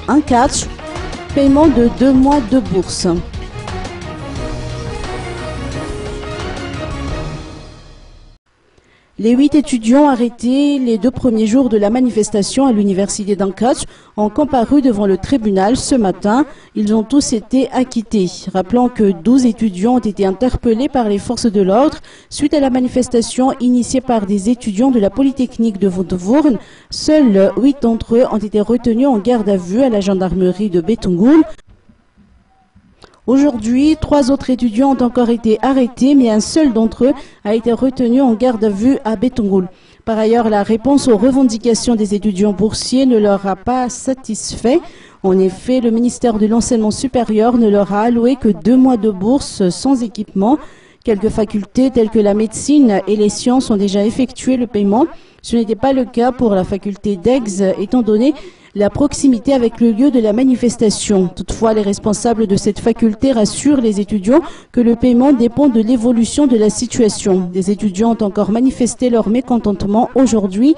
1/4, paiement de 2 mois de bourse. Les 8 étudiants arrêtés les 2 premiers jours de la manifestation à l'université d'Ankara ont comparu devant le tribunal ce matin. Ils ont tous été acquittés. Rappelons que 12 étudiants ont été interpellés par les forces de l'ordre suite à la manifestation initiée par des étudiants de la Polytechnique de Vourne. Seuls 8 d'entre eux ont été retenus en garde à vue à la gendarmerie de Betungul. Aujourd'hui, 3 autres étudiants ont encore été arrêtés, mais un seul d'entre eux a été retenu en garde à vue à Betungul. Par ailleurs, la réponse aux revendications des étudiants boursiers ne leur a pas satisfait. En effet, le ministère de l'Enseignement supérieur ne leur a alloué que 2 mois de bourse sans équipement. Quelques facultés telles que la médecine et les sciences ont déjà effectué le paiement. Ce n'était pas le cas pour la faculté d'Aix, étant donné la proximité avec le lieu de la manifestation. Toutefois, les responsables de cette faculté rassurent les étudiants que le paiement dépend de l'évolution de la situation. Des étudiants ont encore manifesté leur mécontentement aujourd'hui